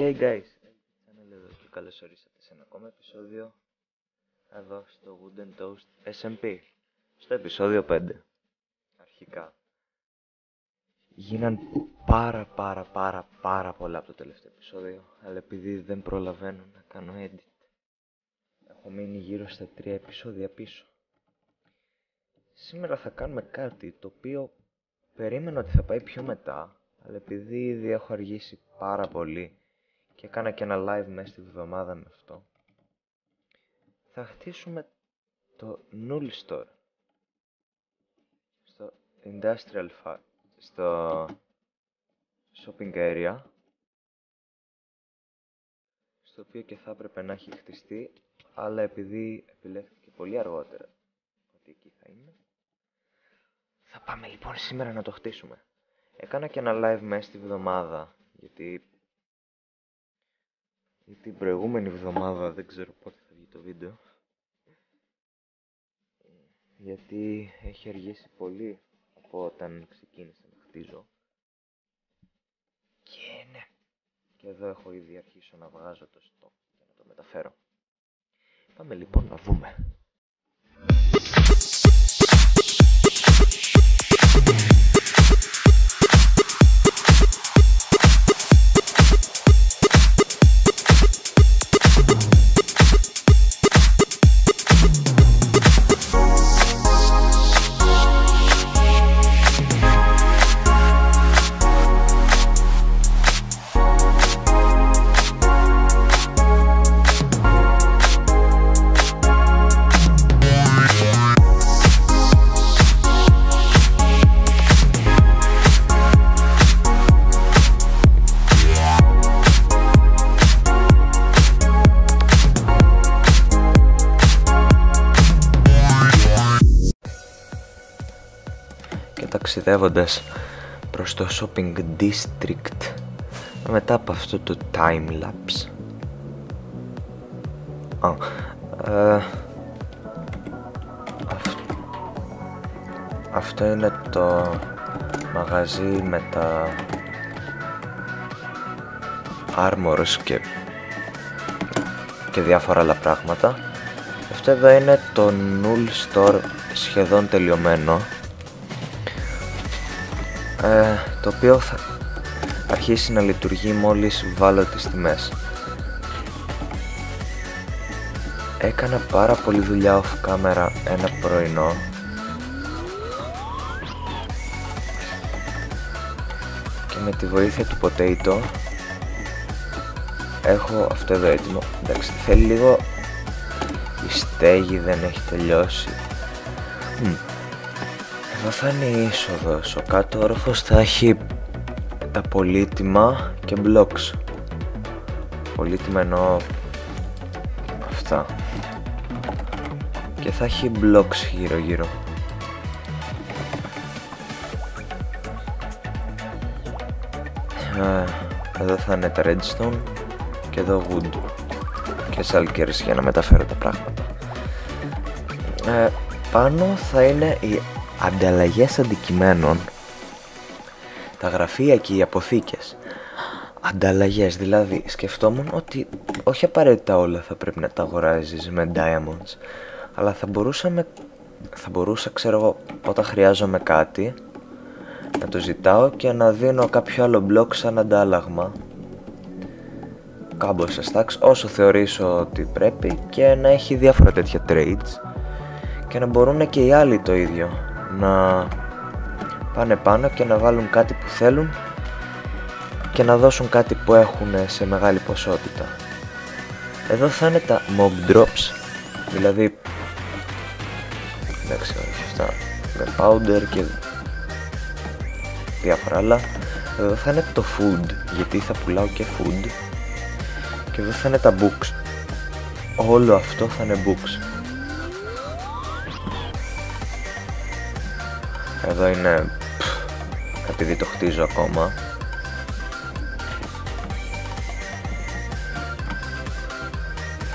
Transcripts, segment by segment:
Hey guys, channel εδώ και καλώς ορίσατε σε ένα ακόμα επεισόδιο εδώ στο Wooden Toast SMP. Στο επεισόδιο 5. Αρχικά γίναν πάρα πολλά από το τελευταίο επεισόδιο, αλλά επειδή δεν προλαβαίνω να κάνω edit, έχω μείνει γύρω στα 3 επεισόδια πίσω. Σήμερα θα κάνουμε κάτι το οποίο περίμενα ότι θα πάει πιο μετά, αλλά επειδή ήδη έχω αργήσει πάρα πολύ και έκανα και ένα live μέσα στη βδομάδα με αυτό, θα χτίσουμε το Null Store στο Industrial Park, στο Shopping Area, στο οποίο και θα έπρεπε να έχει χτιστεί, αλλά επειδή επιλέχθηκε πολύ αργότερα ότι εκεί θα είναι, θα πάμε λοιπόν σήμερα να το χτίσουμε. Έκανα και ένα live μέσα στη βδομάδα, γιατί την προηγούμενη εβδομάδα δεν ξέρω πότε θα βγει το βίντεο, γιατί έχει αργήσει πολύ από όταν ξεκίνησα να χτίζω. Και ναι, και εδώ έχω ήδη αρχίσει να βγάζω το στόχο για να το μεταφέρω. Πάμε λοιπόν να δούμε. Ταξιδεύοντας προς το shopping district μετά από αυτό το time lapse. Αυτό είναι το μαγαζί με τα armors και διάφορα άλλα πράγματα. Αυτό εδώ είναι το Null Store σχεδόν τελειωμένο, το οποίο θα αρχίσει να λειτουργεί μόλις βάλω τις τιμές. Έκανα πάρα πολλή δουλειά off camera ένα πρωινό και με τη βοήθεια του Potato έχω αυτό εδώ έτοιμο. Εντάξει, θέλει λίγο, η στέγη δεν έχει τελειώσει. Εδώ θα είναι η είσοδος, ο κάτω όροφος θα έχει τα πολύτιμα και blocks. Πολύτιμα εννοώ αυτά. Και θα έχει blocks γύρω γύρω. Εδώ θα είναι τα redstone και εδώ wood και shulkers για να μεταφέρω τα πράγματα. Πάνω θα είναι οι ανταλλαγές αντικειμένων, τα γραφεία και οι αποθήκες. Ανταλλαγές, δηλαδή σκεφτόμουν ότι όχι απαραίτητα όλα θα πρέπει να τα αγοράζεις με diamonds, αλλά θα μπορούσα ξέρω εγώ, όταν χρειάζομαι κάτι να το ζητάω και να δίνω κάποιο άλλο μπλοκ σαν αντάλλαγμα, κάμποσα stacks, όσο θεωρήσω ότι πρέπει, και να έχει διάφορα τέτοια trades και να μπορούν και οι άλλοι το ίδιο, να πάνε πάνω και να βάλουν κάτι που θέλουν και να δώσουν κάτι που έχουν σε μεγάλη ποσότητα. Εδώ θα είναι τα mob drops, δηλαδή εντάξει, όχι αυτά με powder και διάφορα άλλα. Εδώ θα είναι το food, γιατί θα πουλάω και food, και εδώ θα είναι τα books. Όλο αυτό θα είναι books. Εδώ είναι, επειδή το χτίζω ακόμα,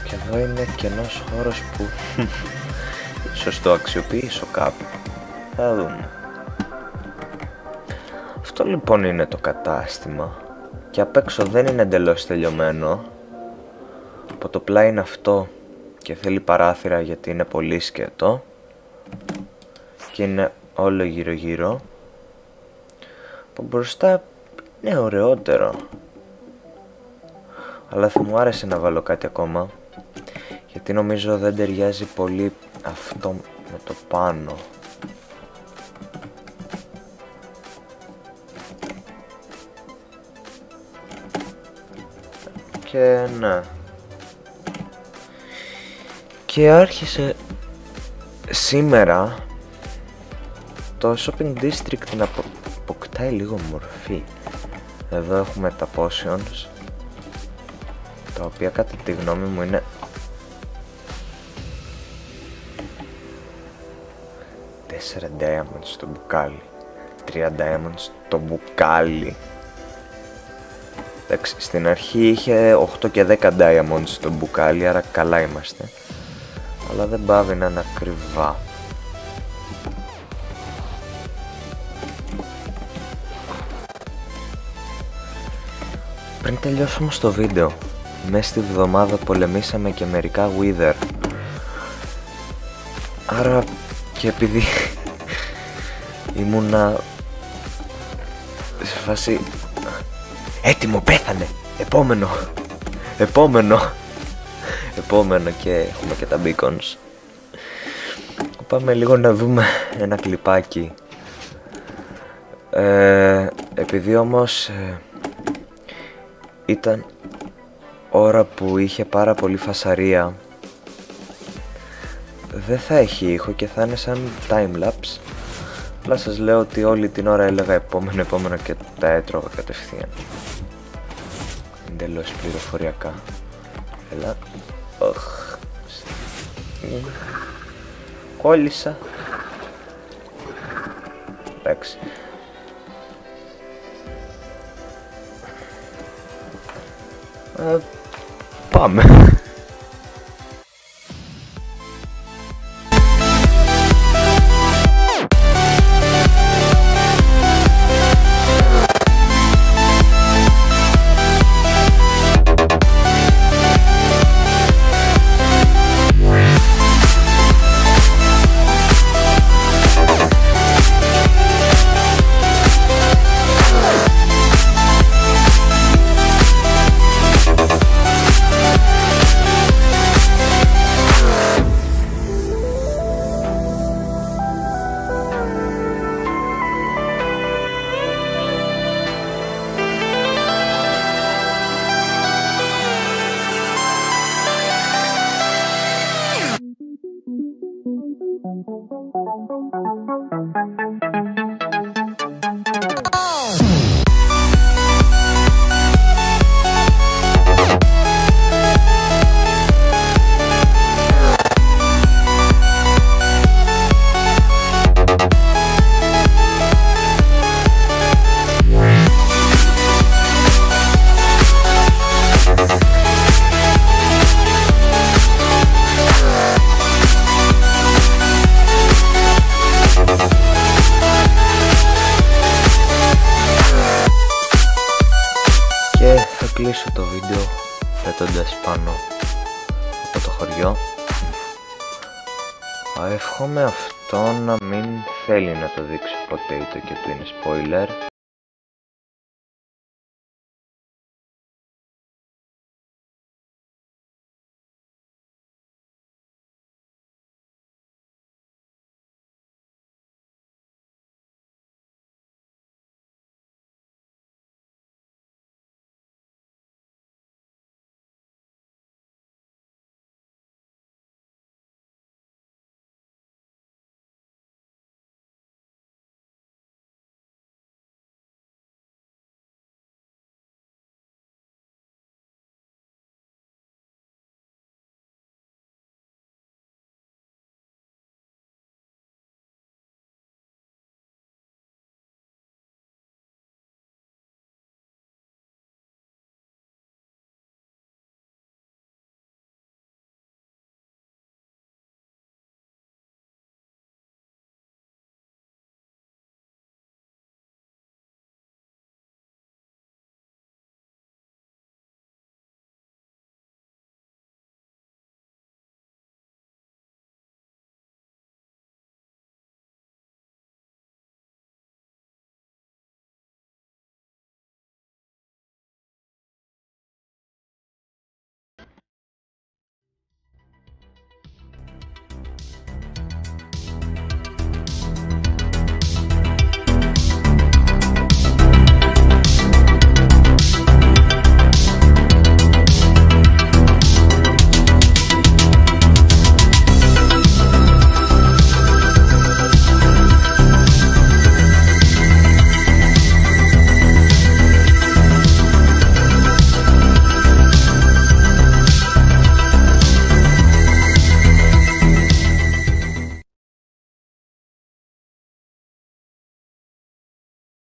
και εδώ είναι κενός χώρος που ίσως το αξιοποιήσω κάπου, θα δούμε. Αυτό λοιπόν είναι το κατάστημα. και απ' έξω δεν είναι εντελώς τελειωμένο. Από το πλάι είναι αυτό και θέλει παράθυρα γιατί είναι πολύ σκέτο και είναι όλο γύρω γύρω. Από μπροστά είναι ωραιότερο, αλλά θα μου άρεσε να βάλω κάτι ακόμα, γιατί νομίζω δεν ταιριάζει πολύ αυτό με το πάνω. Και ναι. Και άρχισε σήμερα το shopping district να αποκτάει λίγο μορφή. Εδώ έχουμε τα potions, τα οποία κατά τη γνώμη μου είναι 4 diamonds στο μπουκάλι, 3 diamonds το μπουκάλι. Εντάξει, στην αρχή είχε 8 και 10 diamonds στο μπουκάλι, άρα καλά είμαστε. Αλλά δεν πάβει να είναι ακριβά. Πριν τελειώσω όμως το βίντεο, μέσα στη βδομάδα πολεμήσαμε και μερικά wither. Άρα και επειδή ήμουνα σε φάση έτοιμο, πέθανε, επόμενο και έχουμε και τα beacons. Πάμε λίγο να δούμε ένα κλιπάκι. Επειδή όμως ήταν ώρα που είχε πάρα πολύ φασαρία, δεν θα έχει ήχο και θα είναι σαν timelapse. Απλά σας λέω ότι όλη την ώρα έλεγα επόμενο και τα έτρωγα κατευθείαν. Εντελώς πληροφοριακά. Έλα. Κόλλησα. Εντάξει. Πάμε. Κλείσω το βίντεο πετώντας πάνω από το χωριό. Εύχομαι αυτό να μην θέλει να το δείξει ποτέ, είτε και του είναι spoiler.